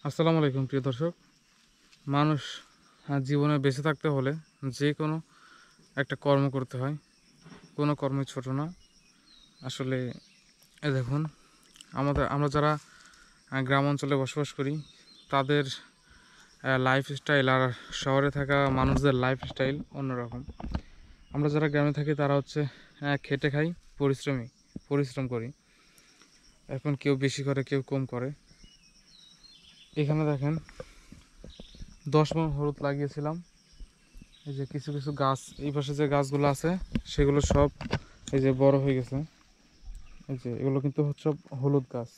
আসসালামু আলাইকুম প্রিয় দর্শক। মানুষ জীবনে বেঁচে থাকতে হলে যে কোনো একটা কর্ম করতে হয়। কোনো কর্মই ছোট না। আসলে দেখুন, আমরা যারা গ্রাম অঞ্চলে বসবাস করি তাদের লাইফস্টাইল আর শহরে থাকা মানুষদের লাইফস্টাইল অন্যরকম। আমরা যারা গ্রামে থাকি তারা হচ্ছে খেটে খাই, পরিশ্রম করি। এখন কেউ বেশি করে, কেউ কম করে। এখানে দেখেন 10 মণ হলুদ লাগিয়েছিলাম। এই যে কিছু কিছু গাছ, এই পাশে যে গাছগুলো আছে সেগুলো সব এই যে বড় হয়ে গেছে। এই যে এগুলো কিন্তু হচ্ছে হলুদ গাছ।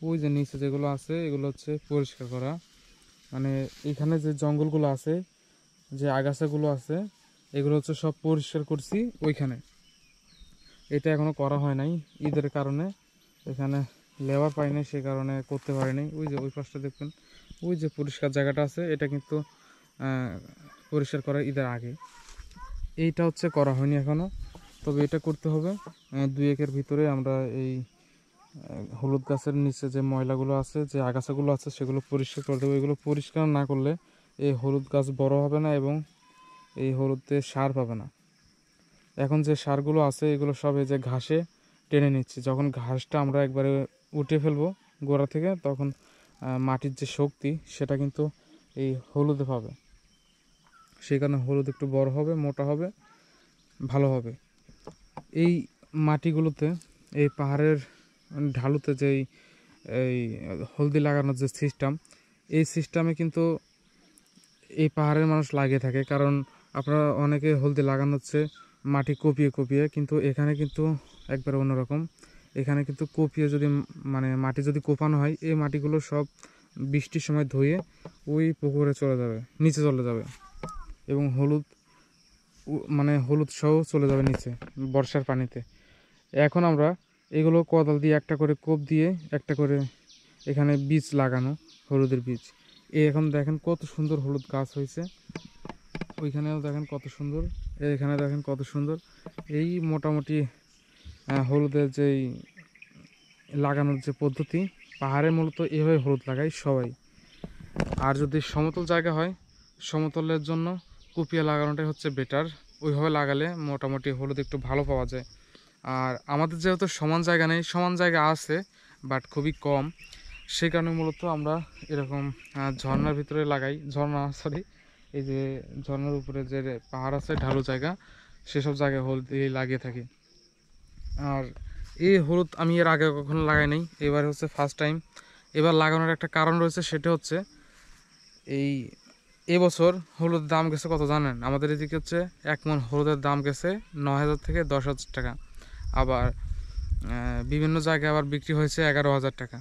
ওই যে নিচে যেগুলো আছে এগুলো হচ্ছে পরিষ্কার করা, মানে এখানে যে জঙ্গলগুলো আছে, যে আগাছাগুলো আছে, এগুলো হচ্ছে সব পরিষ্কার করছি ওইখানে। এটা এখনো করা হয় নাই ঈদের কারণে, এখানে লেবার পাই নাই, সে কারণে করতে পারিনি। ওই যে ওই পাশটা দেখবেন, ওই যে পরিষ্কার জায়গাটা আছে, এটা কিন্তু পরিষ্কার করা ঈদের আগে। এইটা হচ্ছে করা হয়নি এখনো, তবে এটা করতে হবে। 2-1 ভিতরে আমরা এই হলুদ গাছের নিচে যে ময়লাগুলো আছে, যে আগাছাগুলো আছে, সেগুলো পরিষ্কার করে দেবো। এগুলো পরিষ্কার না করলে এই হলুদ গাছ বড় হবে না এবং এই হলুদে সার পাবে না। এখন যে সারগুলো আছে এগুলো সব এই যে ঘাসে টেনে নিচ্ছি। যখন ঘাসটা আমরা একবারে উঠে ফেলবো গোড়া থেকে, তখন মাটির যে শক্তি সেটা কিন্তু এই হলুদে পাবে। সেই কারণে হলুদ একটু বড় হবে, মোটা হবে, ভালো হবে। এই মাটিগুলোতে, এই পাহাড়ের ঢালুতে যেই এই হলদি লাগানোর যে সিস্টেম, এই সিস্টেমে কিন্তু এই পাহাড়ের মানুষ লাগিয়ে থাকে। কারণ আপনারা অনেকে হলদি লাগানো হচ্ছে মাটি কপিয়ে কপিয়ে, কিন্তু এখানে কিন্তু একবারে অন্যরকম। এখানে কিন্তু কপিয়ে যদি, মানে মাটি যদি কোপানো হয়, এই মাটিগুলো সব বৃষ্টির সময় ধুয়ে ওই পুকুরে চলে যাবে, নিচে চলে যাবে, এবং মানে হলুদ সহ চলে যাবে নিচে বর্ষার পানিতে। এখন আমরা এগুলো কোদাল দিয়ে একটা করে কোপ দিয়ে একটা করে এখানে বীজ লাগানো, হলুদের বীজ। এখন দেখেন কত সুন্দর হলুদ গাছ হয়েছে, ওইখানেও দেখেন কত সুন্দর, এখানে দেখেন কত সুন্দর। এই মোটামুটি হলুদের যেই লাগানোর যে পদ্ধতি, পাহাড়ে মূলত এভাবে হলুদ লাগায় সবাই। আর যদি সমতল জায়গা হয়, সমতলের জন্য কুপিয়ে লাগানোটাই হচ্ছে বেটার। ওইভাবে লাগালে মোটামুটি হলুদ একটু ভালো পাওয়া যায়। আর আমাদের যেহেতু সমান জায়গা নেই, সমান জায়গা আছে বাট খুবই কম, সেই কারণে মূলত আমরা এরকম ঝর্ণার ভিতরে লাগাই। এই যে ঝর্ণার উপরে যে পাহাড় আছে, ঢালু জায়গা, সেসব জায়গায় হলুদ লাগিয়ে থাকি। আর এই হলুদ আমি এর আগে কখনো লাগাই নাই, এবার হচ্ছে ফার্স্ট টাইম। এবার লাগানোর একটা কারণ রয়েছে, সেটা হচ্ছে এই এবছর হলুদের দাম গেছে কত জানেন? আমাদের এদিকে হচ্ছে 1 মণ হলুদের দাম গেছে 9,000 থেকে 10,000 টাকা। আবার বিভিন্ন জায়গায় আবার বিক্রি হয়েছে 11,000 টাকা।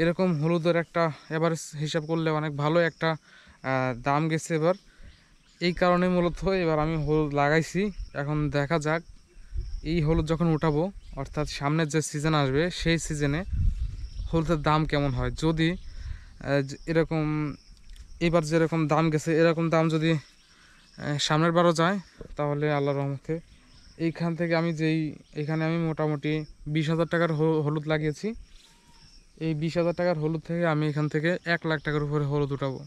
এরকম হলুদের একটা এভারেজ হিসাব করলে অনেক ভালো একটা দাম গেছে এবার। এই কারণে মূলত এবার আমি হলুদ লাগাইছি। এখন দেখা যাক এই হলুদ যখন উঠাবো, অর্থাৎ সামনের যে সিজন আসবে সেই সিজনে হলুদের দাম কেমন হয়। যদি এরকম এবার যেরকম দাম গেছে এরকম দাম যদি সামনের বারও যায়, তাহলে আল্লাহর রহমতে এইখান থেকে এখানে আমি মোটামুটি 20,000 টাকার হলুদ লাগিয়েছি। এই 20,000 টাকার হলুদ থেকে আমি এখান থেকে 1 লাখ টাকার উপরে হলুদ উঠাবো।